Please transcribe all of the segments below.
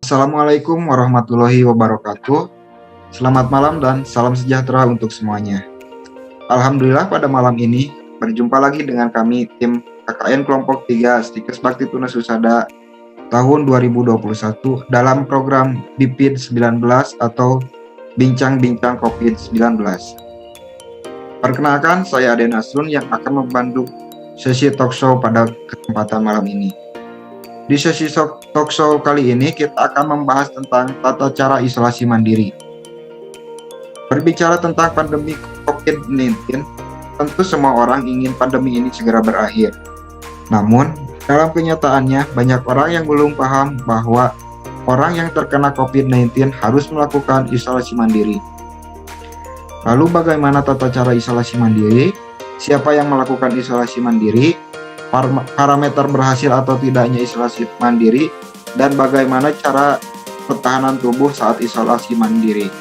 Assalamualaikum warahmatullahi wabarakatuh. Selamat malam dan salam sejahtera untuk semuanya. Alhamdulillah pada malam ini berjumpa lagi dengan kami tim KKN kelompok 3 Stikes Bakti Tunas Husada tahun 2021 dalam program BIPID-19 atau Bincang-Bincang COVID-19. Perkenalkan, saya Ade Nasrun yang akan membantu sesi talkshow pada kesempatan malam ini. Di sesi talkshow kali ini kita akan membahas tentang tata cara isolasi mandiri. Berbicara tentang pandemi COVID-19, tentu semua orang ingin pandemi ini segera berakhir. Namun, dalam kenyataannya banyak orang yang belum paham bahwa orang yang terkena COVID-19 harus melakukan isolasi mandiri. Lalu bagaimana tata cara isolasi mandiri? Siapa yang melakukan isolasi mandiri? Parameter berhasil atau tidaknya isolasi mandiri, dan bagaimana cara pertahanan tubuh saat isolasi mandiri.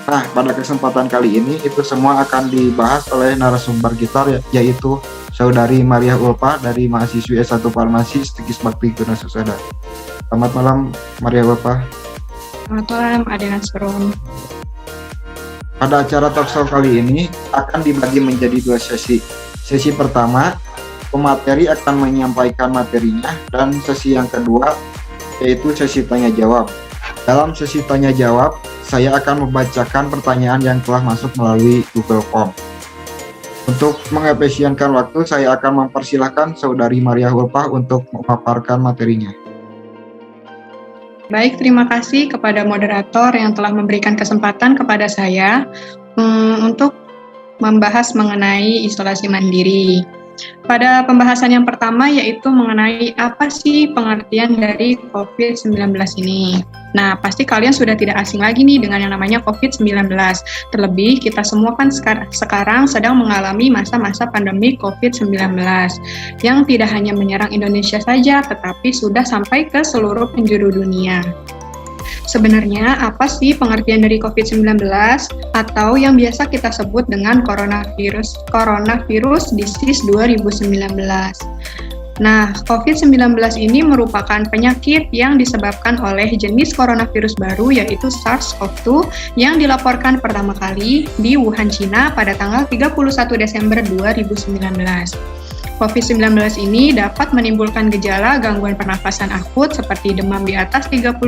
Nah, pada kesempatan kali ini itu semua akan dibahas oleh narasumber kita, yaitu Saudari Maria Ulpa dari mahasiswi S1 Farmasi Stikes Bakti Tunas Husada. Selamat malam Maria Ulpa. Selamat malam Ade Nasrun. Pada acara talkshow kali ini akan dibagi menjadi dua sesi. Sesi pertama, pemateri akan menyampaikan materinya, dan sesi yang kedua yaitu sesi tanya jawab. Dalam sesi tanya jawab, saya akan membacakan pertanyaan yang telah masuk melalui Google Form. Untuk mengefisienkan waktu, saya akan mempersilahkan Saudari Maria Ulpa untuk memaparkan materinya. Baik, terima kasih kepada moderator yang telah memberikan kesempatan kepada saya untuk membahas mengenai isolasi mandiri. Pada pembahasan yang pertama yaitu mengenai apa sih pengertian dari COVID-19 ini. Nah, pasti kalian sudah tidak asing lagi nih dengan yang namanya COVID-19. Terlebih kita semua kan sekarang sedang mengalami masa-masa pandemi COVID-19 yang tidak hanya menyerang Indonesia saja, tetapi sudah sampai ke seluruh penjuru dunia. Sebenarnya apa sih pengertian dari COVID-19 atau yang biasa kita sebut dengan coronavirus disease 2019? Nah, COVID-19 ini merupakan penyakit yang disebabkan oleh jenis coronavirus baru yaitu SARS-CoV-2 yang dilaporkan pertama kali di Wuhan, China pada tanggal 31 Desember 2019. COVID-19 ini dapat menimbulkan gejala gangguan pernafasan akut seperti demam di atas 38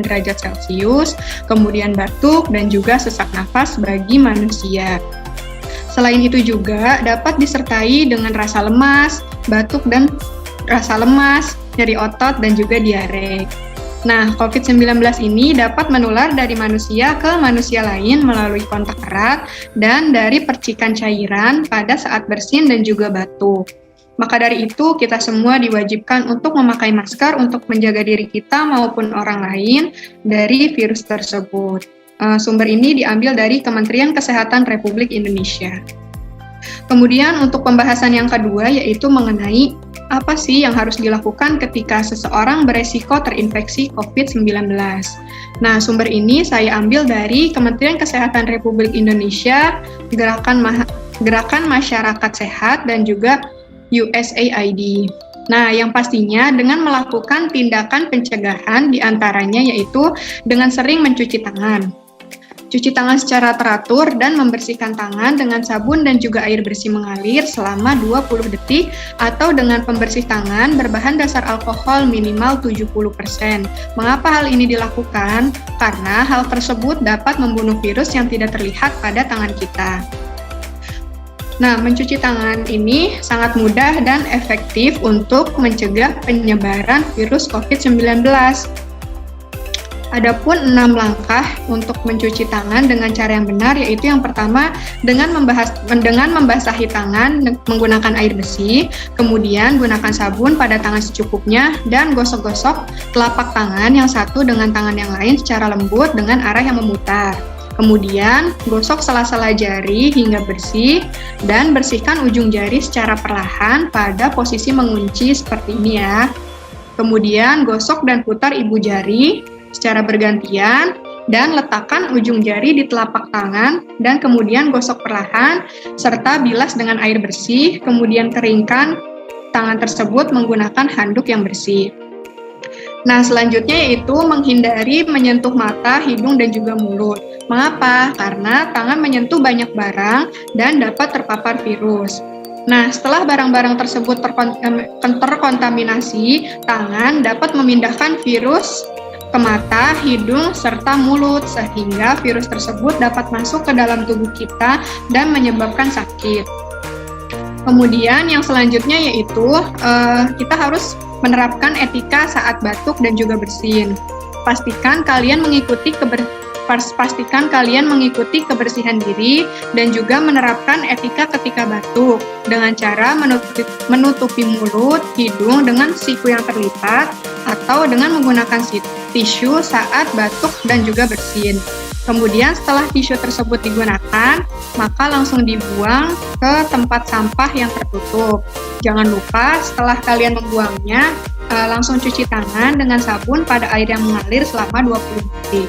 derajat Celcius, kemudian batuk, dan juga sesak nafas bagi manusia. Selain itu juga dapat disertai dengan rasa lemas, batuk dan rasa lemas, nyeri otot, dan juga diare. Nah, COVID-19 ini dapat menular dari manusia ke manusia lain melalui kontak erat dan dari percikan cairan pada saat bersin dan juga batuk. Maka dari itu, kita semua diwajibkan untuk memakai masker untuk menjaga diri kita maupun orang lain dari virus tersebut. Sumber ini diambil dari Kementerian Kesehatan Republik Indonesia. Kemudian untuk pembahasan yang kedua yaitu mengenai apa sih yang harus dilakukan ketika seseorang beresiko terinfeksi COVID-19. Nah, sumber ini saya ambil dari Kementerian Kesehatan Republik Indonesia, Gerakan Masyarakat Sehat, dan juga USAID. Nah, yang pastinya dengan melakukan tindakan pencegahan diantaranya yaitu dengan sering mencuci tangan. Cuci tangan secara teratur dan membersihkan tangan dengan sabun dan juga air bersih mengalir selama 20 detik atau dengan pembersih tangan berbahan dasar alkohol minimal 70%. Mengapa hal ini dilakukan? Karena hal tersebut dapat membunuh virus yang tidak terlihat pada tangan kita. Nah, mencuci tangan ini sangat mudah dan efektif untuk mencegah penyebaran virus COVID-19. Adapun 6 langkah untuk mencuci tangan dengan cara yang benar, yaitu yang pertama dengan membasahi tangan menggunakan air bersih, kemudian gunakan sabun pada tangan secukupnya dan gosok-gosok telapak tangan yang satu dengan tangan yang lain secara lembut dengan arah yang memutar. Kemudian, gosok sela-sela jari hingga bersih dan bersihkan ujung jari secara perlahan pada posisi mengunci seperti ini ya. Kemudian, gosok dan putar ibu jari secara bergantian dan letakkan ujung jari di telapak tangan dan kemudian gosok perlahan serta bilas dengan air bersih, kemudian keringkan tangan tersebut menggunakan handuk yang bersih. Nah, selanjutnya yaitu menghindari menyentuh mata, hidung, dan juga mulut. Mengapa? Karena tangan menyentuh banyak barang dan dapat terpapar virus. Nah, setelah barang-barang tersebut terkontaminasi, tangan dapat memindahkan virus ke mata, hidung, serta mulut, sehingga virus tersebut dapat masuk ke dalam tubuh kita dan menyebabkan sakit. Kemudian yang selanjutnya yaitu kita harus menerapkan etika saat batuk dan juga bersin. Pastikan kalian mengikuti kebersihan diri dan juga menerapkan etika ketika batuk dengan cara menutupi mulut, hidung dengan siku yang terlipat atau dengan menggunakan tisu saat batuk dan juga bersin. Kemudian setelah tisu tersebut digunakan, maka langsung dibuang ke tempat sampah yang tertutup. Jangan lupa setelah kalian membuangnya, langsung cuci tangan dengan sabun pada air yang mengalir selama 20 detik.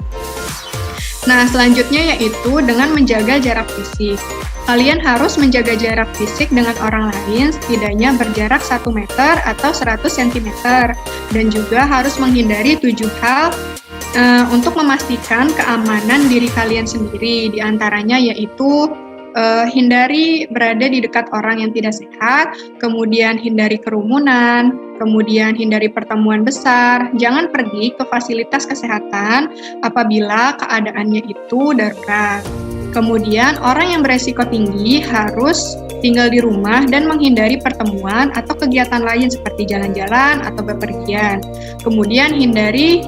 Nah, selanjutnya yaitu dengan menjaga jarak fisik. Kalian harus menjaga jarak fisik dengan orang lain setidaknya berjarak 1 meter atau 100 cm. Dan juga harus menghindari 7 hal untuk memastikan keamanan diri kalian sendiri. Di antaranya yaitu hindari berada di dekat orang yang tidak sehat, kemudian hindari kerumunan, kemudian hindari pertemuan besar, jangan pergi ke fasilitas kesehatan apabila keadaannya itu darurat. Kemudian orang yang beresiko tinggi harus tinggal di rumah dan menghindari pertemuan atau kegiatan lain seperti jalan-jalan atau bepergian. Kemudian hindari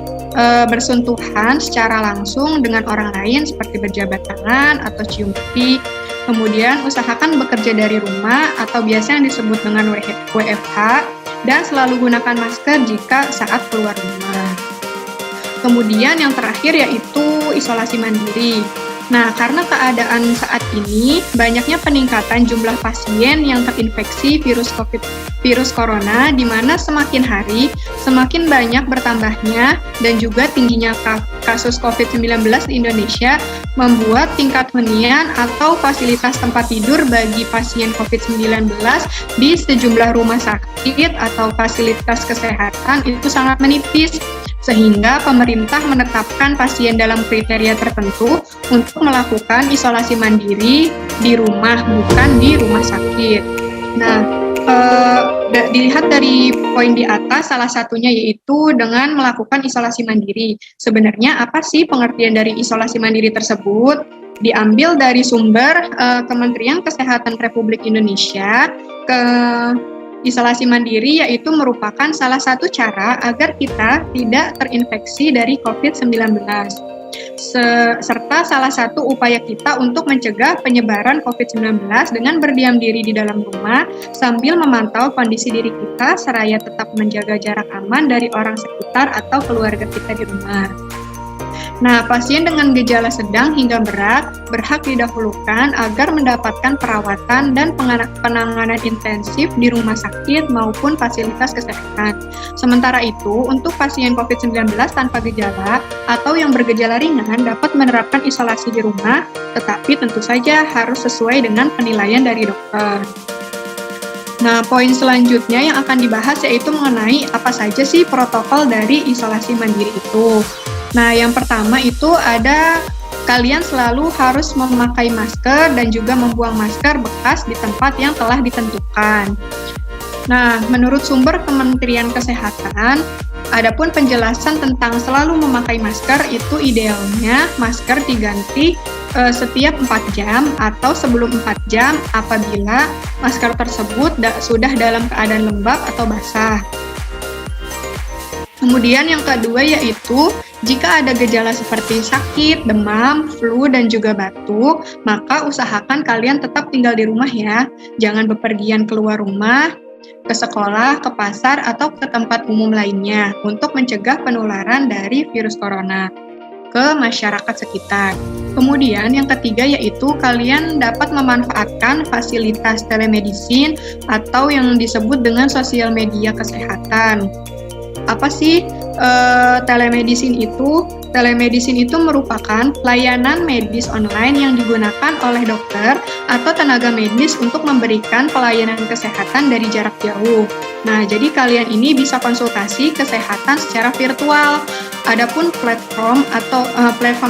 bersentuhan secara langsung dengan orang lain seperti berjabat tangan atau cium pipi. Kemudian usahakan bekerja dari rumah atau biasa yang disebut dengan WFH dan selalu gunakan masker jika saat keluar rumah. Kemudian yang terakhir yaitu isolasi mandiri. Nah, karena keadaan saat ini banyaknya peningkatan jumlah pasien yang terinfeksi virus corona, di mana semakin hari semakin banyak bertambahnya dan juga tingginya kasus COVID-19 di Indonesia membuat tingkat hunian atau fasilitas tempat tidur bagi pasien COVID-19 di sejumlah rumah sakit atau fasilitas kesehatan itu sangat menipis. Sehingga pemerintah menetapkan pasien dalam kriteria tertentu untuk melakukan isolasi mandiri di rumah, bukan di rumah sakit. Nah, dilihat dari poin di atas, salah satunya yaitu dengan melakukan isolasi mandiri. Sebenarnya apa sih pengertian dari isolasi mandiri tersebut? Diambil dari sumber Kementerian Kesehatan Republik Indonesia. Isolasi mandiri yaitu merupakan salah satu cara agar kita tidak terinfeksi dari COVID-19, serta salah satu upaya kita untuk mencegah penyebaran COVID-19 dengan berdiam diri di dalam rumah sambil memantau kondisi diri kita seraya tetap menjaga jarak aman dari orang sekitar atau keluarga kita di rumah. Nah, pasien dengan gejala sedang hingga berat berhak didahulukan agar mendapatkan perawatan dan penanganan intensif di rumah sakit maupun fasilitas kesehatan. Sementara itu, untuk pasien COVID-19 tanpa gejala atau yang bergejala ringan dapat menerapkan isolasi di rumah, tetapi tentu saja harus sesuai dengan penilaian dari dokter. Nah, poin selanjutnya yang akan dibahas yaitu mengenai apa saja sih protokol dari isolasi mandiri itu. Nah, yang pertama itu ada kalian selalu harus memakai masker dan juga membuang masker bekas di tempat yang telah ditentukan. Nah, menurut sumber Kementerian Kesehatan, adapun penjelasan tentang selalu memakai masker itu idealnya masker diganti setiap 4 jam atau sebelum 4 jam apabila masker tersebut sudah dalam keadaan lembab atau basah. Kemudian yang kedua yaitu jika ada gejala seperti sakit, demam, flu, dan juga batuk, maka usahakan kalian tetap tinggal di rumah ya. Jangan bepergian keluar rumah, ke sekolah, ke pasar, atau ke tempat umum lainnya untuk mencegah penularan dari virus corona ke masyarakat sekitar. Kemudian yang ketiga yaitu kalian dapat memanfaatkan fasilitas telemedicine atau yang disebut dengan sosial media kesehatan. Apa sih Telemedicine itu merupakan layanan medis online yang digunakan oleh dokter atau tenaga medis untuk memberikan pelayanan kesehatan dari jarak jauh. Nah, jadi kalian ini bisa konsultasi kesehatan secara virtual. Adapun platform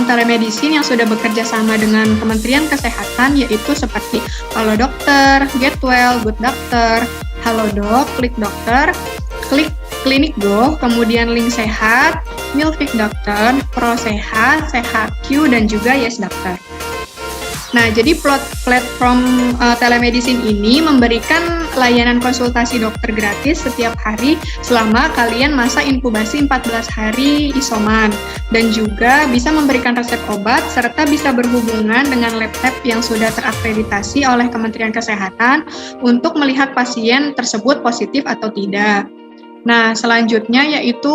telemedicine yang sudah bekerja sama dengan Kementerian Kesehatan yaitu seperti Halo Dokter, Getwell, Good Doctor, Halodoc, Klik Dokter, Klinik Go, kemudian Link Sehat, Milfik Dokter, Pro Sehat, SehatQ, dan juga Yes Dokter. Nah, jadi platform telemedicine ini memberikan layanan konsultasi dokter gratis setiap hari selama kalian masa inkubasi 14 hari isoman, dan juga bisa memberikan resep obat serta bisa berhubungan dengan lab yang sudah terakreditasi oleh Kementerian Kesehatan untuk melihat pasien tersebut positif atau tidak. Nah, selanjutnya yaitu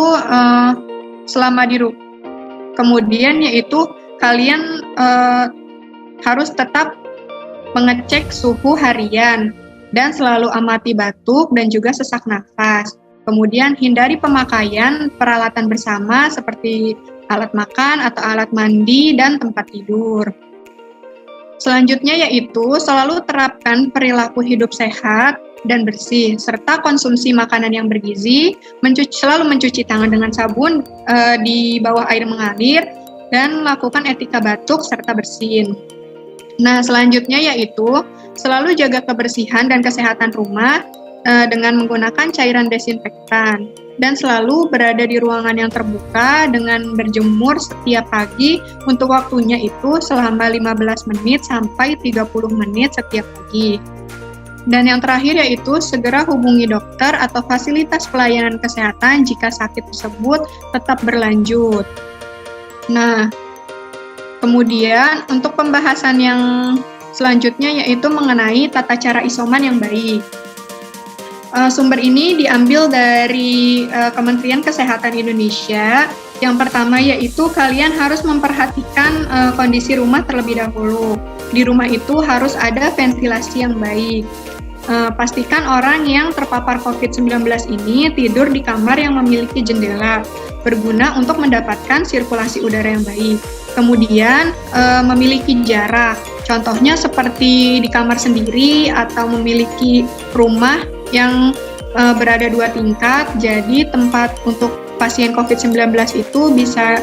kemudian yaitu kalian harus tetap mengecek suhu harian dan selalu amati batuk dan juga sesak nafas. Kemudian hindari pemakaian peralatan bersama seperti alat makan atau alat mandi dan tempat tidur. Selanjutnya yaitu selalu terapkan perilaku hidup sehat dan bersih, serta konsumsi makanan yang bergizi, selalu mencuci tangan dengan sabun di bawah air mengalir, dan lakukan etika batuk serta bersin. Nah, selanjutnya yaitu selalu jaga kebersihan dan kesehatan rumah dengan menggunakan cairan desinfektan, dan selalu berada di ruangan yang terbuka dengan berjemur setiap pagi untuk waktunya itu selama 15 menit sampai 30 menit setiap pagi. Dan yang terakhir yaitu segera hubungi dokter atau fasilitas pelayanan kesehatan jika sakit tersebut tetap berlanjut. Nah, kemudian untuk pembahasan yang selanjutnya yaitu mengenai tata cara isoman yang baik. Sumber ini diambil dari Kementerian Kesehatan Indonesia. Yang pertama yaitu kalian harus memperhatikan kondisi rumah terlebih dahulu. Di rumah itu harus ada ventilasi yang baik. Pastikan orang yang terpapar COVID-19 ini tidur di kamar yang memiliki jendela, berguna untuk mendapatkan sirkulasi udara yang baik. Kemudian memiliki jarak, contohnya seperti di kamar sendiri atau memiliki rumah yang berada 2 tingkat, jadi tempat untuk pasien COVID-19 itu bisa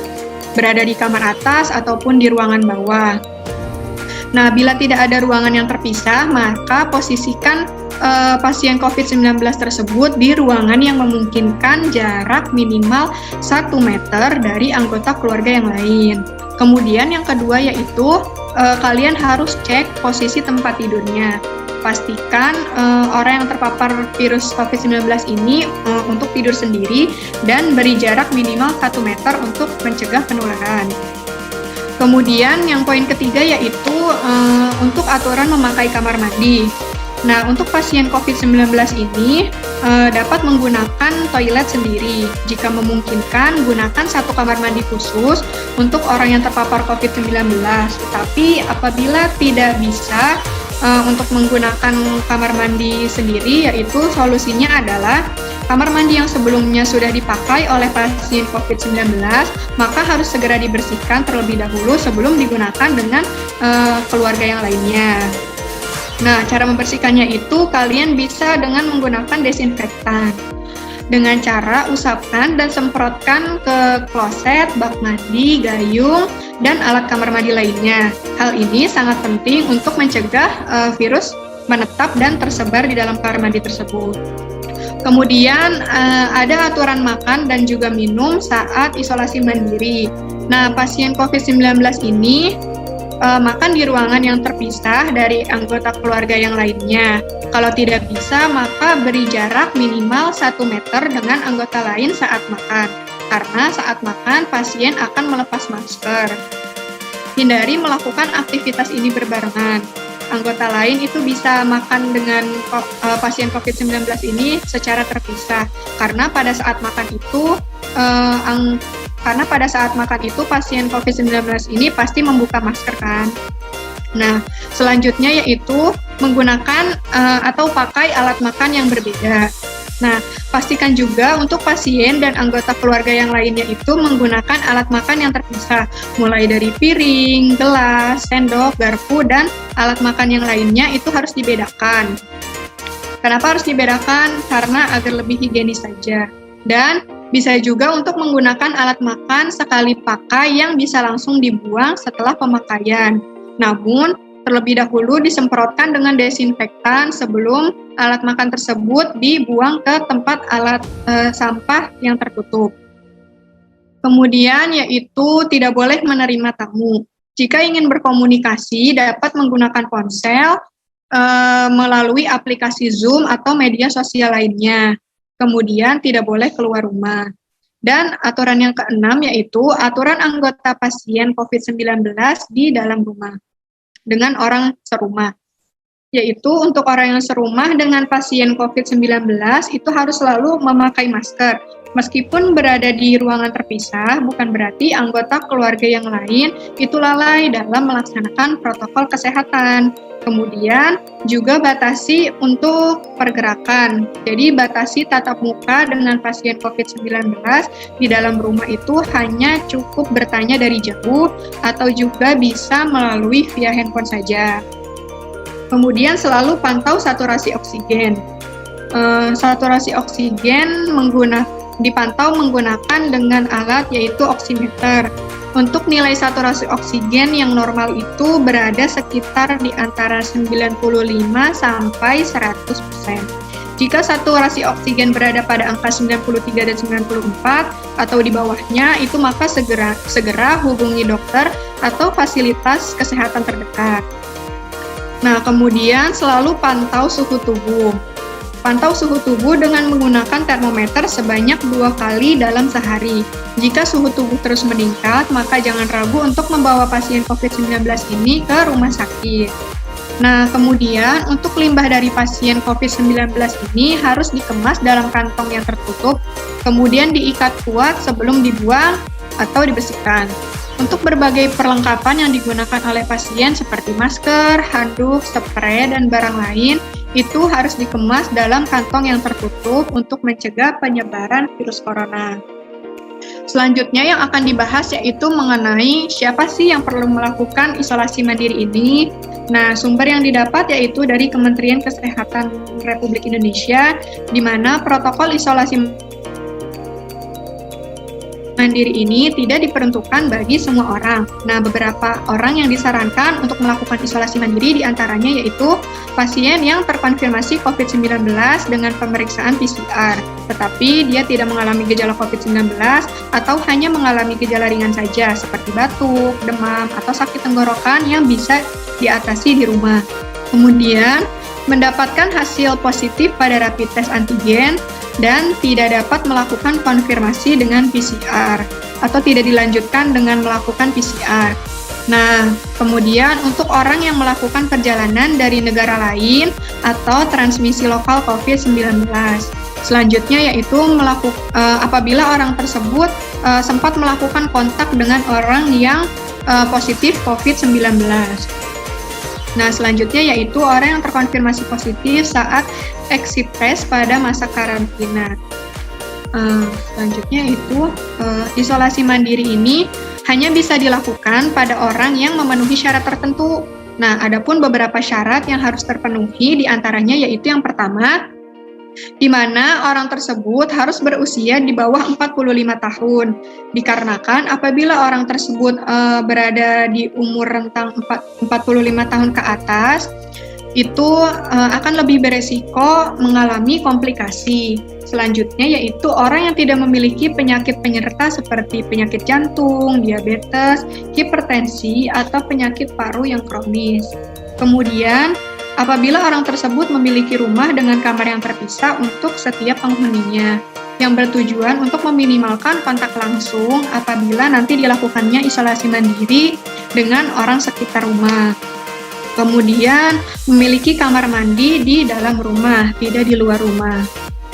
berada di kamar atas ataupun di ruangan bawah. Nah, bila tidak ada ruangan yang terpisah, maka posisikan pasien COVID-19 tersebut di ruangan yang memungkinkan jarak minimal 1 meter dari anggota keluarga yang lain. Kemudian yang kedua yaitu kalian harus cek posisi tempat tidurnya. Pastikan orang yang terpapar virus COVID-19 ini untuk tidur sendiri dan beri jarak minimal 1 meter untuk mencegah penularan. Kemudian yang poin ketiga yaitu untuk aturan memakai kamar mandi. Nah, untuk pasien COVID-19 ini dapat menggunakan toilet sendiri. Jika memungkinkan, gunakan 1 kamar mandi khusus untuk orang yang terpapar COVID-19. Tapi apabila tidak bisa untuk menggunakan kamar mandi sendiri, yaitu solusinya adalah kamar mandi yang sebelumnya sudah dipakai oleh pasien COVID-19, maka harus segera dibersihkan terlebih dahulu sebelum digunakan dengan keluarga yang lainnya. Nah, cara membersihkannya itu kalian bisa dengan menggunakan desinfektan. Dengan cara usapkan dan semprotkan ke kloset, bak mandi, gayung, dan alat kamar mandi lainnya. Hal ini sangat penting untuk mencegah virus menetap dan tersebar di dalam kamar mandi tersebut. Kemudian ada aturan makan dan juga minum saat isolasi mandiri. Nah, pasien COVID-19 ini makan di ruangan yang terpisah dari anggota keluarga yang lainnya. Kalau tidak bisa, maka beri jarak minimal 1 meter dengan anggota lain saat makan. Karena saat makan, pasien akan melepas masker. Hindari melakukan aktivitas ini berbarengan. Anggota lain itu bisa makan dengan pasien COVID-19 ini secara terpisah. Karena pada saat makan itu pasien COVID-19 ini pasti membuka masker kan. Nah, selanjutnya yaitu menggunakan atau pakai alat makan yang berbeda. Nah, pastikan juga untuk pasien dan anggota keluarga yang lainnya itu menggunakan alat makan yang terpisah, mulai dari piring, gelas, sendok, garpu, dan alat makan yang lainnya itu harus dibedakan. Kenapa harus dibedakan? Karena agar lebih higienis saja. Dan bisa juga untuk menggunakan alat makan sekali pakai yang bisa langsung dibuang setelah pemakaian. Namun, terlebih dahulu disemprotkan dengan desinfektan sebelum alat makan tersebut dibuang ke tempat sampah yang tertutup. Kemudian yaitu tidak boleh menerima tamu. Jika ingin berkomunikasi dapat menggunakan ponsel melalui aplikasi Zoom atau media sosial lainnya. Kemudian tidak boleh keluar rumah. Dan aturan yang keenam yaitu aturan anggota pasien COVID-19 di dalam rumah dengan orang serumah. Yaitu untuk orang yang serumah dengan pasien COVID-19 itu harus selalu memakai masker. Meskipun berada di ruangan terpisah, bukan berarti anggota keluarga yang lain itu lalai dalam melaksanakan protokol kesehatan. Kemudian juga batasi untuk pergerakan. Jadi batasi tatap muka dengan pasien COVID-19 di dalam rumah itu hanya cukup bertanya dari jauh atau juga bisa melalui via handphone saja. Kemudian selalu pantau saturasi oksigen. Saturasi oksigen dipantau menggunakan dengan alat yaitu oximeter. Untuk nilai saturasi oksigen yang normal itu berada sekitar di antara 95 sampai 100%. Jika saturasi oksigen berada pada angka 93 dan 94 atau di bawahnya, itu maka segera hubungi dokter atau fasilitas kesehatan terdekat. Nah, kemudian selalu pantau suhu tubuh. Pantau suhu tubuh dengan menggunakan termometer sebanyak 2 kali dalam sehari. Jika suhu tubuh terus meningkat, maka jangan ragu untuk membawa pasien COVID-19 ini ke rumah sakit. Nah, kemudian untuk limbah dari pasien COVID-19 ini harus dikemas dalam kantong yang tertutup, kemudian diikat kuat sebelum dibuang atau dibersihkan. Untuk berbagai perlengkapan yang digunakan oleh pasien seperti masker, handuk, spray, dan barang lain, itu harus dikemas dalam kantong yang tertutup untuk mencegah penyebaran virus corona. Selanjutnya yang akan dibahas yaitu mengenai siapa sih yang perlu melakukan isolasi mandiri ini. Nah, sumber yang didapat yaitu dari Kementerian Kesehatan Republik Indonesia, di mana protokol isolasi mandiri ini tidak diperuntukkan bagi semua orang. Nah, beberapa orang yang disarankan untuk melakukan isolasi mandiri diantaranya yaitu pasien yang terkonfirmasi COVID-19 dengan pemeriksaan PCR, tetapi dia tidak mengalami gejala COVID-19 atau hanya mengalami gejala ringan saja seperti batuk, demam, atau sakit tenggorokan yang bisa diatasi di rumah. Kemudian, mendapatkan hasil positif pada rapid test antigen dan tidak dapat melakukan konfirmasi dengan PCR atau tidak dilanjutkan dengan melakukan PCR. Nah, kemudian untuk orang yang melakukan perjalanan dari negara lain atau transmisi lokal COVID-19. Selanjutnya yaitu apabila orang tersebut sempat melakukan kontak dengan orang yang positif COVID-19. Nah, selanjutnya yaitu orang yang terkonfirmasi positif saat exit test pada masa karantina. Selanjutnya itu isolasi mandiri ini hanya bisa dilakukan pada orang yang memenuhi syarat tertentu. Nah, adapun beberapa syarat yang harus terpenuhi diantaranya yaitu yang pertama, di mana orang tersebut harus berusia di bawah 45 tahun. Dikarenakan apabila orang tersebut berada di umur rentang 45 tahun ke atas, itu akan lebih beresiko mengalami komplikasi. Selanjutnya yaitu orang yang tidak memiliki penyakit penyerta seperti penyakit jantung, diabetes, hipertensi, atau penyakit paru yang kronis. Kemudian, apabila orang tersebut memiliki rumah dengan kamar yang terpisah untuk setiap penghuninya, yang bertujuan untuk meminimalkan kontak langsung apabila nanti dilakukannya isolasi mandiri dengan orang sekitar rumah. Kemudian, memiliki kamar mandi di dalam rumah, tidak di luar rumah.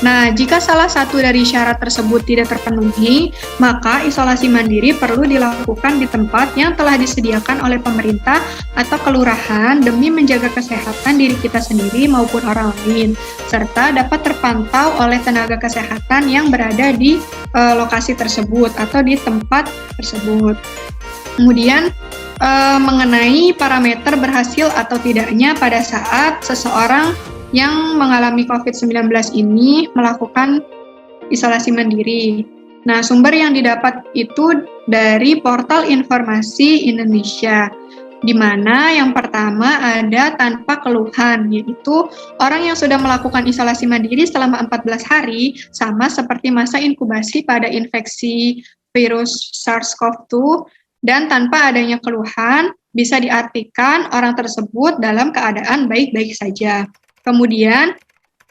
Nah, jika salah satu dari syarat tersebut tidak terpenuhi, maka isolasi mandiri perlu dilakukan di tempat yang telah disediakan oleh pemerintah atau kelurahan demi menjaga kesehatan diri kita sendiri maupun orang lain, serta dapat terpantau oleh tenaga kesehatan yang berada di lokasi tersebut atau di tempat tersebut. Kemudian, mengenai parameter berhasil atau tidaknya pada saat seseorang yang mengalami COVID-19 ini melakukan isolasi mandiri. Nah, sumber yang didapat itu dari portal informasi Indonesia, di mana yang pertama ada tanpa keluhan, yaitu orang yang sudah melakukan isolasi mandiri selama 14 hari, sama seperti masa inkubasi pada infeksi virus SARS-CoV-2, dan tanpa adanya keluhan, bisa diartikan orang tersebut dalam keadaan baik-baik saja. Kemudian,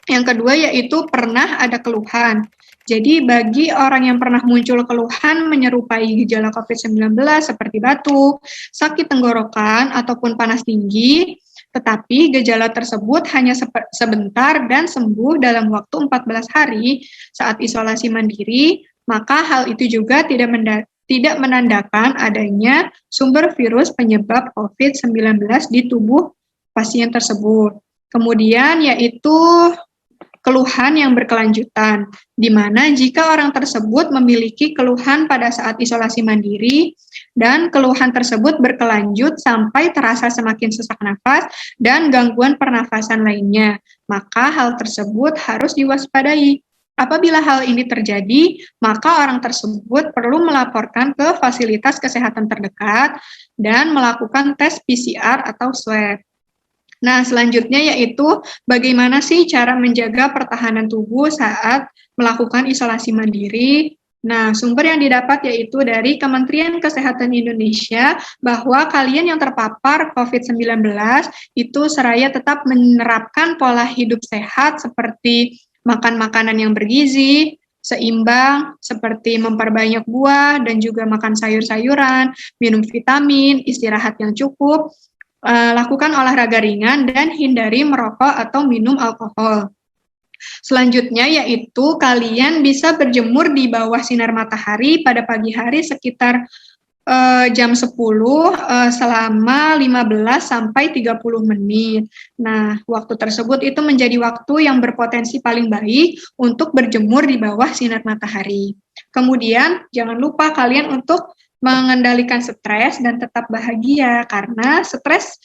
yang kedua yaitu pernah ada keluhan. Jadi, bagi orang yang pernah muncul keluhan menyerupai gejala COVID-19 seperti batuk, sakit tenggorokan, ataupun panas tinggi, tetapi gejala tersebut hanya sebentar dan sembuh dalam waktu 14 hari saat isolasi mandiri, maka hal itu juga tidak menandakan adanya sumber virus penyebab COVID-19 di tubuh pasien tersebut. Kemudian yaitu keluhan yang berkelanjutan, di mana jika orang tersebut memiliki keluhan pada saat isolasi mandiri dan keluhan tersebut berkelanjut sampai terasa semakin sesak nafas dan gangguan pernafasan lainnya, maka hal tersebut harus diwaspadai. Apabila hal ini terjadi, maka orang tersebut perlu melaporkan ke fasilitas kesehatan terdekat dan melakukan tes PCR atau swab. Nah, selanjutnya yaitu bagaimana sih cara menjaga pertahanan tubuh saat melakukan isolasi mandiri. Nah, sumber yang didapat yaitu dari Kementerian Kesehatan Indonesia bahwa kalian yang terpapar COVID-19 itu seraya tetap menerapkan pola hidup sehat seperti makan makanan yang bergizi, seimbang, seperti memperbanyak buah dan juga makan sayur-sayuran, minum vitamin, istirahat yang cukup, lakukan olahraga ringan, dan hindari merokok atau minum alkohol. Selanjutnya yaitu kalian bisa berjemur di bawah sinar matahari pada pagi hari sekitar jam 10 selama 15 sampai 30 menit. Nah, waktu tersebut itu menjadi waktu yang berpotensi paling baik untuk berjemur di bawah sinar matahari. Kemudian, jangan lupa kalian untuk mengendalikan stres dan tetap bahagia, karena stres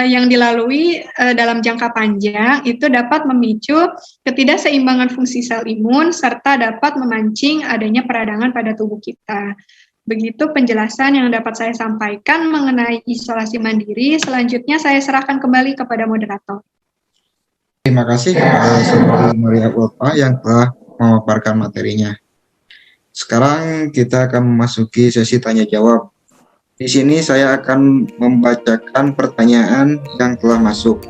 yang dilalui dalam jangka panjang itu dapat memicu ketidakseimbangan fungsi sel imun serta dapat memancing adanya peradangan pada tubuh kita. Begitu penjelasan yang dapat saya sampaikan mengenai isolasi mandiri. Selanjutnya saya serahkan kembali kepada moderator. Terima kasih kepada Saudari Maria Ulfa yang telah memaparkan materinya. Sekarang kita akan memasuki sesi tanya jawab. Di sini saya akan membacakan pertanyaan yang telah masuk.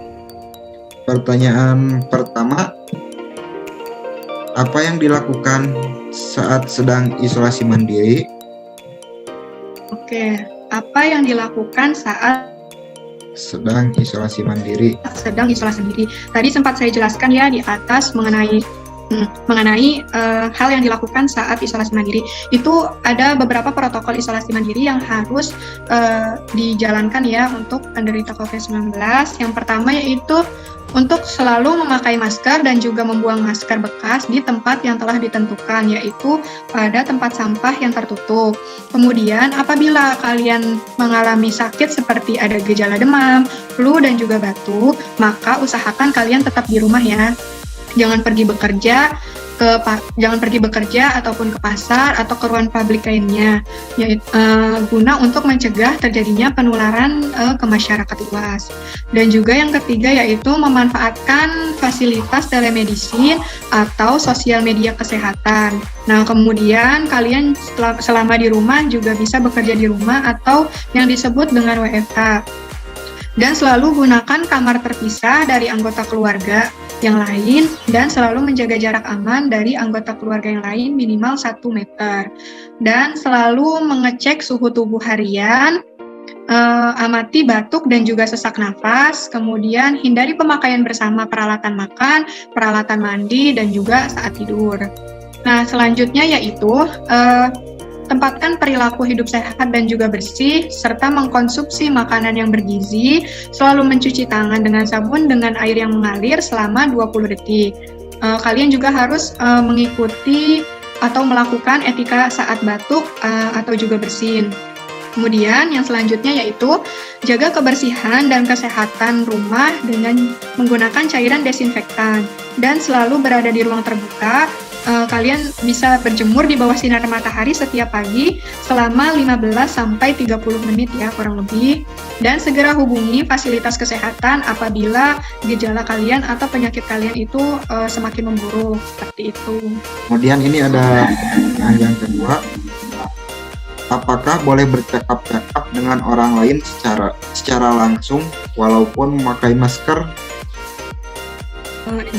Pertanyaan pertama, apa yang dilakukan saat sedang isolasi mandiri? Oke, apa yang dilakukan saat sedang isolasi mandiri? Tadi sempat saya jelaskan ya di atas mengenai hal yang dilakukan saat isolasi mandiri. Itu ada beberapa protokol isolasi mandiri yang harus dijalankan ya untuk penderita COVID-19. Yang pertama yaitu untuk selalu memakai masker dan juga membuang masker bekas di tempat yang telah ditentukan, yaitu pada tempat sampah yang tertutup. Kemudian apabila kalian mengalami sakit seperti ada gejala demam, flu, dan juga batuk, maka usahakan kalian tetap di rumah ya. Jangan pergi bekerja ataupun ke pasar atau ke ruang publik lainnya, guna untuk mencegah terjadinya penularan ke masyarakat luas. Dan juga yang ketiga yaitu memanfaatkan fasilitas telemedicine atau sosial media kesehatan. Nah, kemudian kalian selama di rumah juga bisa bekerja di rumah atau yang disebut dengan WFH. Dan selalu gunakan kamar terpisah dari anggota keluarga yang lain dan selalu menjaga jarak aman dari anggota keluarga yang lain minimal 1 meter. Dan selalu mengecek suhu tubuh harian amati batuk dan juga sesak nafas, kemudian hindari pemakaian bersama peralatan makan, peralatan mandi, dan juga saat tidur. Nah, selanjutnya yaitu tempatkan perilaku hidup sehat dan juga bersih, serta mengkonsumsi makanan yang bergizi, selalu mencuci tangan dengan sabun dengan air yang mengalir selama 20 detik. Kalian juga harus mengikuti atau melakukan etika saat batuk atau juga bersin. Kemudian yang selanjutnya yaitu jaga kebersihan dan kesehatan rumah dengan menggunakan cairan desinfektan dan selalu berada di ruang terbuka. Kalian bisa berjemur di bawah sinar matahari setiap pagi selama 15-30 menit ya kurang lebih, dan segera hubungi fasilitas kesehatan apabila gejala kalian atau penyakit kalian itu semakin memburuk, seperti itu. Kemudian ini ada pertanyaan yang kedua, apakah boleh bercakap-cakap dengan orang lain secara langsung walaupun memakai masker?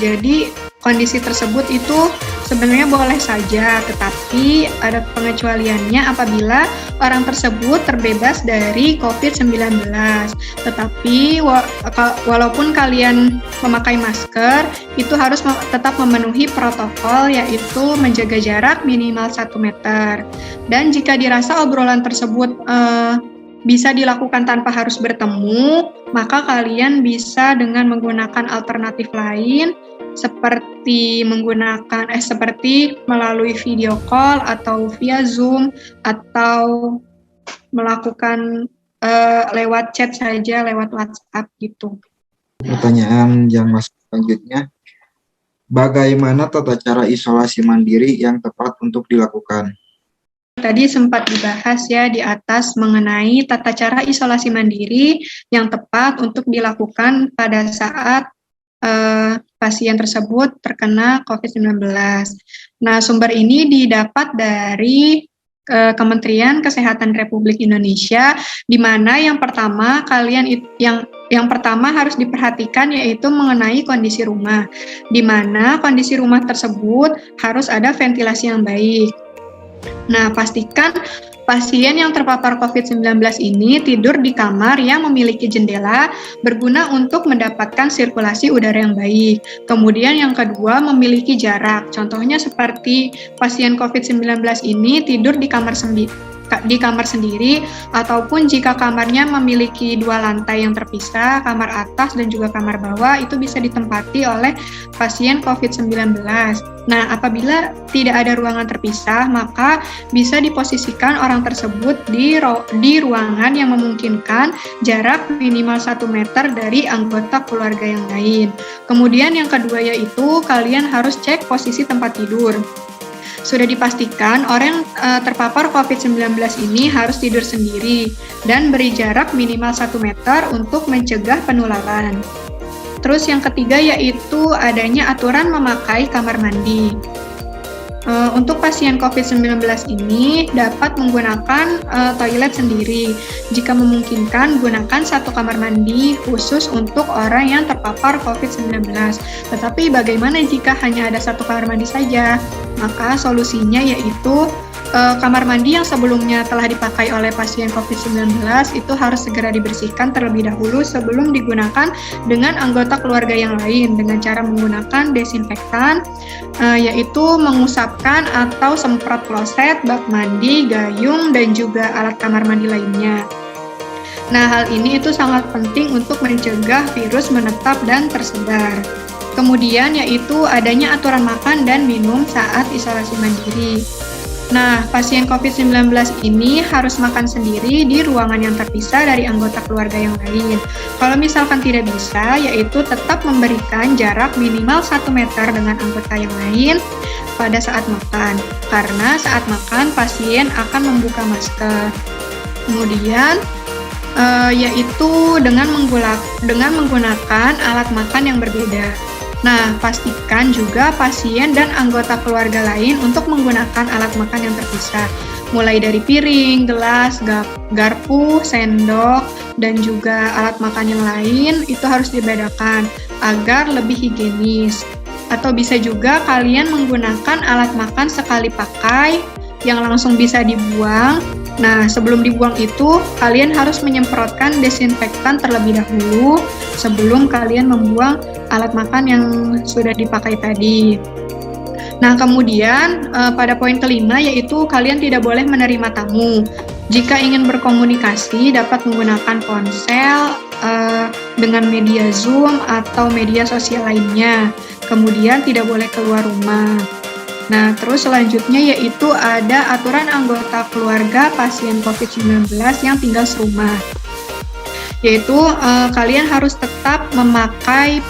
Jadi kondisi tersebut itu sebenarnya boleh saja, tetapi ada pengecualiannya apabila orang tersebut terbebas dari COVID-19. Tetapi walaupun kalian memakai masker, itu harus tetap memenuhi protokol, yaitu menjaga jarak minimal 1 meter. Dan jika dirasa obrolan tersebut bisa dilakukan tanpa harus bertemu, maka kalian bisa dengan menggunakan alternatif lain seperti melalui video call atau via Zoom atau melakukan lewat chat saja, lewat WhatsApp gitu. Pertanyaan yang masuk selanjutnya, bagaimana tata cara isolasi mandiri yang tepat untuk dilakukan? Tadi sempat dibahas ya di atas mengenai tata cara isolasi mandiri yang tepat untuk dilakukan pada saat pasien tersebut terkena COVID-19. Nah, sumber ini didapat dari Kementerian Kesehatan Republik Indonesia, di mana yang pertama yang pertama harus diperhatikan yaitu mengenai kondisi rumah, di mana kondisi rumah tersebut harus ada ventilasi yang baik. Nah, pastikan pasien yang terpapar COVID-19 ini tidur di kamar yang memiliki jendela berguna untuk mendapatkan sirkulasi udara yang baik. Kemudian yang kedua, memiliki jarak. Contohnya seperti pasien COVID-19 ini tidur di kamar sendiri, ataupun jika kamarnya memiliki 2 lantai yang terpisah, kamar atas dan juga kamar bawah, itu bisa ditempati oleh pasien COVID-19. Nah, apabila tidak ada ruangan terpisah, maka bisa diposisikan orang tersebut di ruangan yang memungkinkan jarak minimal 1 meter dari anggota keluarga yang lain. Kemudian yang kedua yaitu kalian harus cek posisi tempat tidur. Sudah dipastikan orang terpapar COVID-19 ini harus tidur sendiri dan beri jarak minimal 1 meter untuk mencegah penularan. Terus yang ketiga yaitu adanya aturan memakai kamar mandi. Untuk pasien COVID-19 ini dapat menggunakan toilet sendiri. Jika memungkinkan, gunakan 1 kamar mandi khusus untuk orang yang terpapar COVID-19. Tetapi bagaimana jika hanya ada 1 kamar mandi saja? Maka solusinya yaitu kamar mandi yang sebelumnya telah dipakai oleh pasien COVID-19 itu harus segera dibersihkan terlebih dahulu sebelum digunakan dengan anggota keluarga yang lain dengan cara menggunakan desinfektan, yaitu mengusapkan atau semprot kloset, bak mandi, gayung, dan juga alat kamar mandi lainnya. Nah, hal ini itu sangat penting untuk mencegah virus menetap dan tersebar. Kemudian yaitu adanya aturan makan dan minum saat isolasi mandiri. Nah, pasien COVID-19 ini harus makan sendiri di ruangan yang terpisah dari anggota keluarga yang lain. Kalau misalkan tidak bisa, yaitu tetap memberikan jarak minimal 1 meter dengan anggota yang lain pada saat makan. Karena saat makan, pasien akan membuka masker. Kemudian, yaitu dengan menggunakan alat makan yang berbeda. Nah, pastikan juga pasien dan anggota keluarga lain untuk menggunakan alat makan yang terpisah, mulai dari piring, gelas, garpu, sendok, dan juga alat makan yang lain itu harus dibedakan agar lebih higienis. Atau bisa juga kalian menggunakan alat makan sekali pakai yang langsung bisa dibuang Nah, sebelum dibuang itu, kalian harus menyemprotkan desinfektan terlebih dahulu sebelum kalian membuang alat makan yang sudah dipakai tadi. Nah, kemudian pada poin kelima yaitu kalian tidak boleh menerima tamu. Jika ingin berkomunikasi, dapat menggunakan ponsel dengan media Zoom atau media sosial lainnya. Kemudian tidak boleh keluar rumah. Nah, terus selanjutnya yaitu ada aturan anggota keluarga pasien COVID-19 yang tinggal serumah. Yaitu kalian harus tetap memakai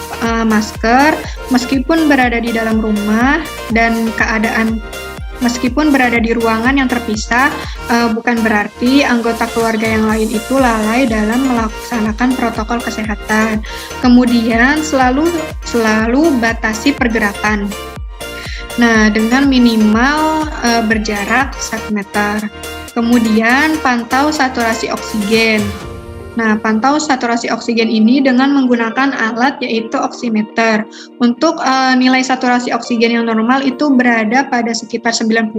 masker meskipun berada di dalam rumah dan meskipun berada di ruangan yang terpisah, bukan berarti anggota keluarga yang lain itu lalai dalam melaksanakan protokol kesehatan. Kemudian selalu batasi pergerakan. Nah, dengan minimal berjarak 1 meter. Kemudian pantau saturasi oksigen. Nah, pantau saturasi oksigen ini dengan menggunakan alat yaitu oximeter. Untuk nilai saturasi oksigen yang normal itu berada pada sekitar 95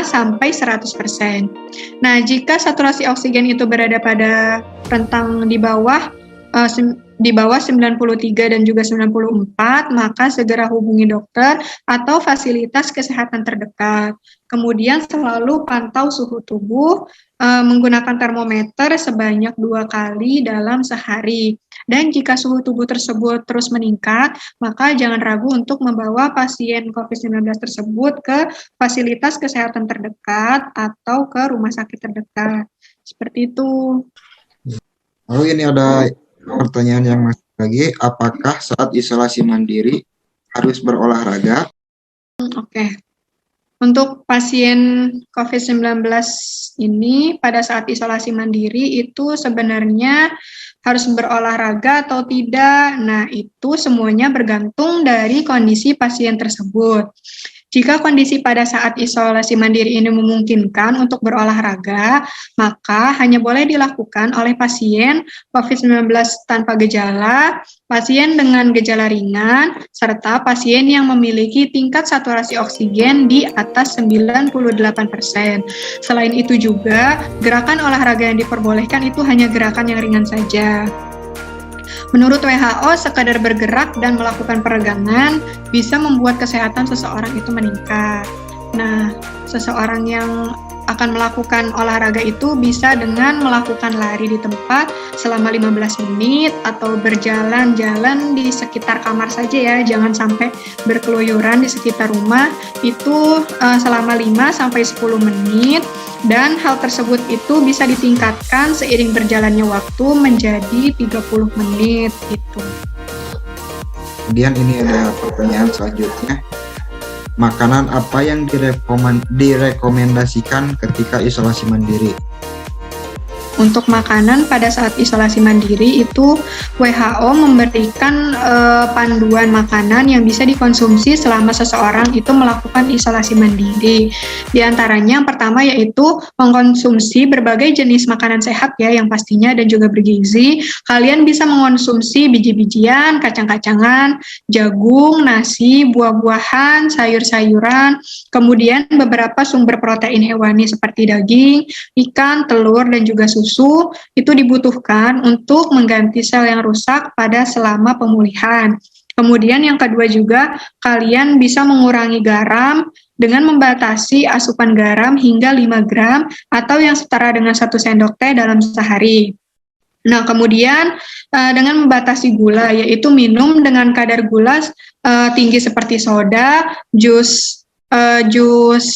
sampai 100%. Nah, jika saturasi oksigen itu berada pada rentang di bawah 93 dan juga 94, maka segera hubungi dokter atau fasilitas kesehatan terdekat. Kemudian selalu pantau suhu tubuh menggunakan termometer sebanyak 2 kali dalam sehari. Dan jika suhu tubuh tersebut terus meningkat, maka jangan ragu untuk membawa pasien COVID-19 tersebut ke fasilitas kesehatan terdekat atau ke rumah sakit terdekat. Seperti itu. Lalu ini ada pertanyaan yang masih lagi, apakah saat isolasi mandiri harus berolahraga? Oke. Untuk pasien COVID-19 ini pada saat isolasi mandiri itu sebenarnya harus berolahraga atau tidak. Nah, itu semuanya bergantung dari kondisi pasien tersebut. Jika kondisi pada saat isolasi mandiri ini memungkinkan untuk berolahraga, maka hanya boleh dilakukan oleh pasien COVID-19 tanpa gejala, pasien dengan gejala ringan, serta pasien yang memiliki tingkat saturasi oksigen di atas 98%. Selain itu juga, gerakan olahraga yang diperbolehkan itu hanya gerakan yang ringan saja. Menurut WHO, sekadar bergerak dan melakukan peregangan bisa membuat kesehatan seseorang itu meningkat. Nah, seseorang yang akan melakukan olahraga itu bisa dengan melakukan lari di tempat selama 15 menit atau berjalan-jalan di sekitar kamar saja ya, jangan sampai berkeluyuran di sekitar rumah itu selama 5-10 menit. Dan hal tersebut itu bisa ditingkatkan seiring berjalannya waktu menjadi 30 menit gitu. Kemudian ini ada pertanyaan selanjutnya. Makanan apa yang direkomendasikan ketika isolasi mandiri? Untuk makanan pada saat isolasi mandiri itu WHO memberikan panduan makanan yang bisa dikonsumsi selama seseorang itu melakukan isolasi mandiri. Di antaranya yang pertama yaitu mengkonsumsi berbagai jenis makanan sehat ya yang pastinya dan juga bergizi. Kalian bisa mengkonsumsi biji-bijian, kacang-kacangan, jagung, nasi, buah-buahan, sayur-sayuran, kemudian beberapa sumber protein hewani seperti daging, ikan, telur, dan juga susu itu dibutuhkan untuk mengganti sel yang rusak pada selama pemulihan. Kemudian yang kedua juga, kalian bisa mengurangi garam dengan membatasi asupan garam hingga 5 gram atau yang setara dengan 1 sendok teh dalam sehari. Nah, kemudian dengan membatasi gula, yaitu minum dengan kadar gula tinggi seperti soda, jus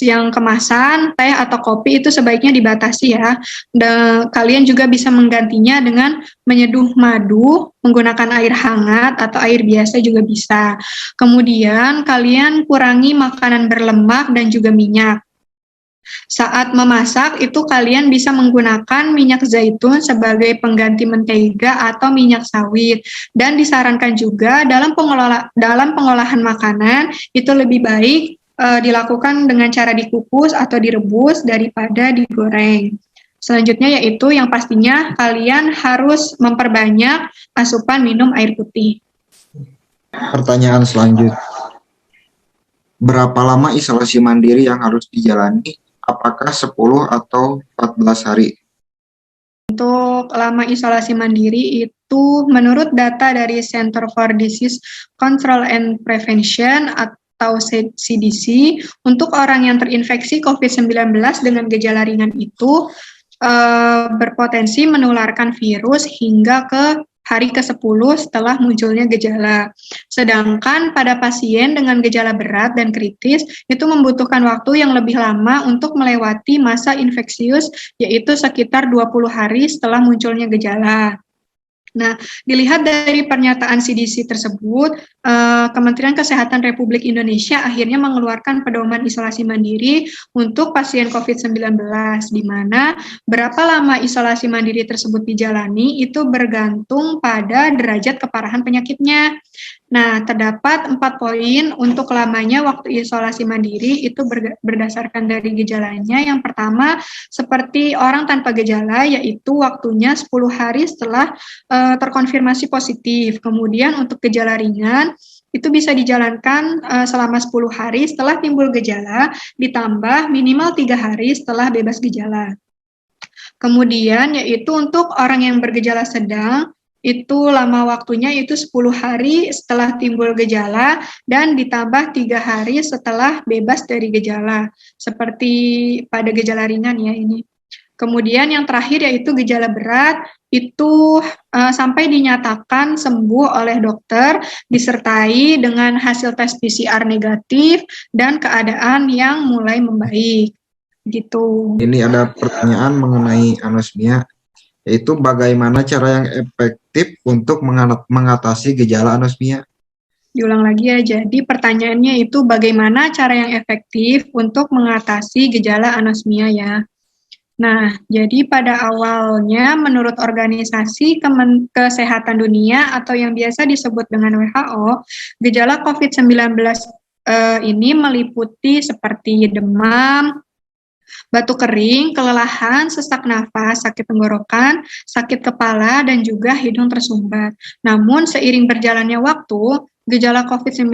yang kemasan, teh atau kopi itu sebaiknya dibatasi ya. Dan kalian juga bisa menggantinya dengan menyeduh madu, menggunakan air hangat atau air biasa juga bisa. Kemudian kalian kurangi makanan berlemak dan juga minyak. Saat memasak itu kalian bisa menggunakan minyak zaitun sebagai pengganti mentega atau minyak sawit. Dan disarankan juga dalam pengolahan makanan itu lebih baik dilakukan dengan cara dikukus atau direbus daripada digoreng. Selanjutnya yaitu yang pastinya kalian harus memperbanyak asupan minum air putih. Pertanyaan selanjutnya. Berapa lama isolasi mandiri yang harus dijalani apakah 10 atau 14 hari? Untuk lama isolasi mandiri itu menurut data dari Center for Disease Control and Prevention atau CDC, untuk orang yang terinfeksi COVID-19 dengan gejala ringan itu berpotensi menularkan virus hingga ke hari ke-10 setelah munculnya gejala. Sedangkan pada pasien dengan gejala berat dan kritis itu membutuhkan waktu yang lebih lama untuk melewati masa infeksius, yaitu sekitar 20 hari setelah munculnya gejala. Nah, dilihat dari pernyataan CDC tersebut, Kementerian Kesehatan Republik Indonesia akhirnya mengeluarkan pedoman isolasi mandiri untuk pasien COVID-19, di mana berapa lama isolasi mandiri tersebut dijalani itu bergantung pada derajat keparahan penyakitnya. Nah, terdapat 4 poin untuk lamanya waktu isolasi mandiri itu berdasarkan dari gejalanya. Yang pertama, seperti orang tanpa gejala, yaitu waktunya 10 hari setelah terkonfirmasi positif. Kemudian untuk gejala ringan, itu bisa dijalankan selama 10 hari setelah timbul gejala, ditambah minimal 3 hari setelah bebas gejala. Kemudian yaitu untuk orang yang bergejala sedang, itu lama waktunya itu 10 hari setelah timbul gejala dan ditambah 3 hari setelah bebas dari gejala, seperti pada gejala ringan ya ini. Kemudian yang terakhir yaitu gejala berat, itu sampai dinyatakan sembuh oleh dokter, disertai dengan hasil tes PCR negatif dan keadaan yang mulai membaik. Gitu. Ini ada pertanyaan mengenai anosmia, yaitu bagaimana cara yang efektif untuk mengatasi gejala anosmia? Diulang lagi ya, jadi pertanyaannya itu bagaimana cara yang efektif untuk mengatasi gejala anosmia ya. Nah, jadi pada awalnya menurut Organisasi Kesehatan Dunia atau yang biasa disebut dengan WHO, gejala COVID-19 ini meliputi seperti demam, batuk kering, kelelahan, sesak nafas, sakit tenggorokan, sakit kepala, dan juga hidung tersumbat. Namun seiring berjalannya waktu, gejala COVID-19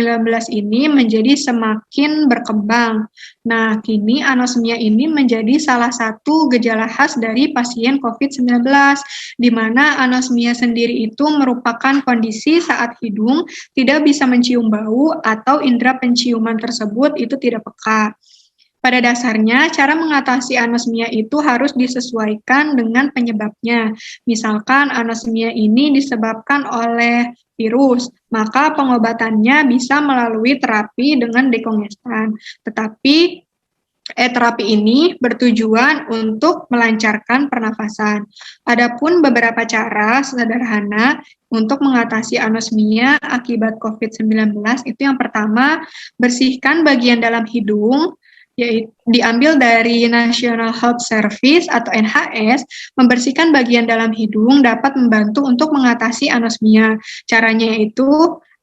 ini menjadi semakin berkembang. Nah, kini anosmia ini menjadi salah satu gejala khas dari pasien COVID-19, di mana anosmia sendiri itu merupakan kondisi saat hidung tidak bisa mencium bau atau indera penciuman tersebut itu tidak peka. Pada dasarnya, cara mengatasi anosmia itu harus disesuaikan dengan penyebabnya. Misalkan anosmia ini disebabkan oleh virus, maka pengobatannya bisa melalui terapi dengan dekongestan. Tetapi terapi ini bertujuan untuk melancarkan pernafasan. Adapun beberapa cara sederhana untuk mengatasi anosmia akibat COVID-19 itu yang pertama, bersihkan bagian dalam hidung, yaitu diambil dari National Health Service atau NHS. Membersihkan bagian dalam hidung dapat membantu untuk mengatasi anosmia. Caranya yaitu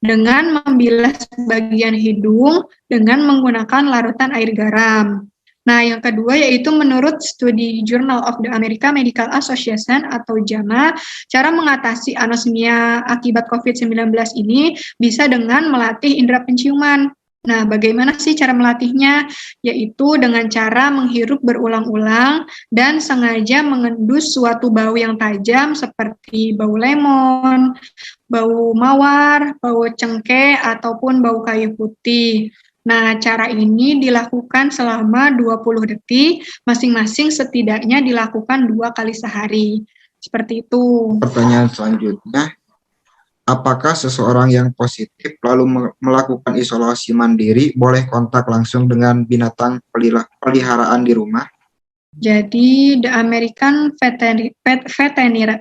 dengan membilas bagian hidung dengan menggunakan larutan air garam. Nah, yang kedua yaitu menurut studi Journal of the American Medical Association atau JAMA, cara mengatasi anosmia akibat COVID-19 ini bisa dengan melatih indera penciuman. Nah, bagaimana sih cara melatihnya? Yaitu dengan cara menghirup berulang-ulang dan sengaja mengendus suatu bau yang tajam seperti bau lemon, bau mawar, bau cengkeh, ataupun bau kayu putih. Nah, cara ini dilakukan selama 20 detik, masing-masing setidaknya dilakukan 2 kali sehari. Seperti itu. Pertanyaan selanjutnya, apakah seseorang yang positif lalu melakukan isolasi mandiri boleh kontak langsung dengan binatang peliharaan di rumah? Jadi, The American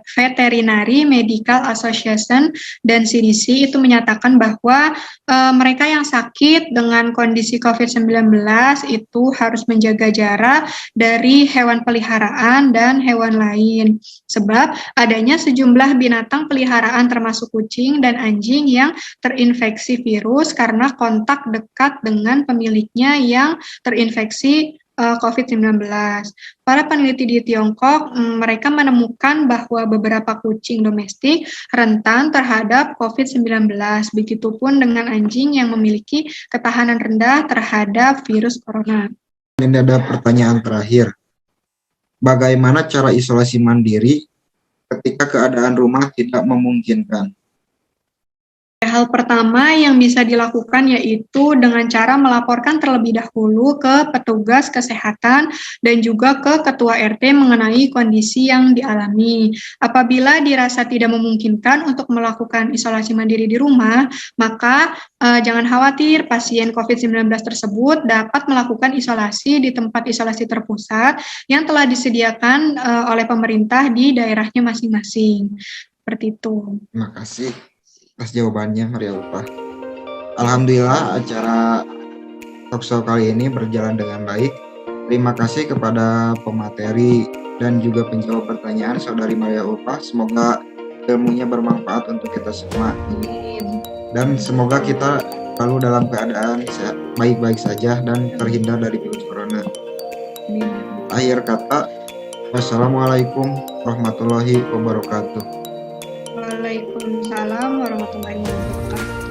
Veterinary Medical Association dan CDC itu menyatakan bahwa mereka yang sakit dengan kondisi COVID-19 itu harus menjaga jarak dari hewan peliharaan dan hewan lain. Sebab adanya sejumlah binatang peliharaan termasuk kucing dan anjing yang terinfeksi virus karena kontak dekat dengan pemiliknya yang terinfeksi COVID-19. Para peneliti di Tiongkok, mereka menemukan bahwa beberapa kucing domestik rentan terhadap COVID-19. Begitupun dengan anjing yang memiliki ketahanan rendah terhadap virus corona. Ini ada pertanyaan terakhir. Bagaimana cara isolasi mandiri ketika keadaan rumah tidak memungkinkan? Hal pertama yang bisa dilakukan yaitu dengan cara melaporkan terlebih dahulu ke petugas kesehatan dan juga ke ketua RT mengenai kondisi yang dialami. Apabila dirasa tidak memungkinkan untuk melakukan isolasi mandiri di rumah, maka jangan khawatir, pasien COVID-19 tersebut dapat melakukan isolasi di tempat isolasi terpusat yang telah disediakan oleh pemerintah di daerahnya masing-masing. Seperti itu. Terima kasih atas jawabannya, Maria Ulfa. Alhamdulillah acara talkshow kali ini berjalan dengan baik. Terima kasih kepada pemateri dan juga penjawab pertanyaan Saudari Maria Ulfa. Semoga ilmunya bermanfaat untuk kita semua. Dan semoga kita selalu dalam keadaan sehat, baik-baik saja dan terhindar dari virus corona. Akhir kata, wassalamualaikum warahmatullahi wabarakatuh. Waalaikumsalam warahmatullahi wabarakatuh.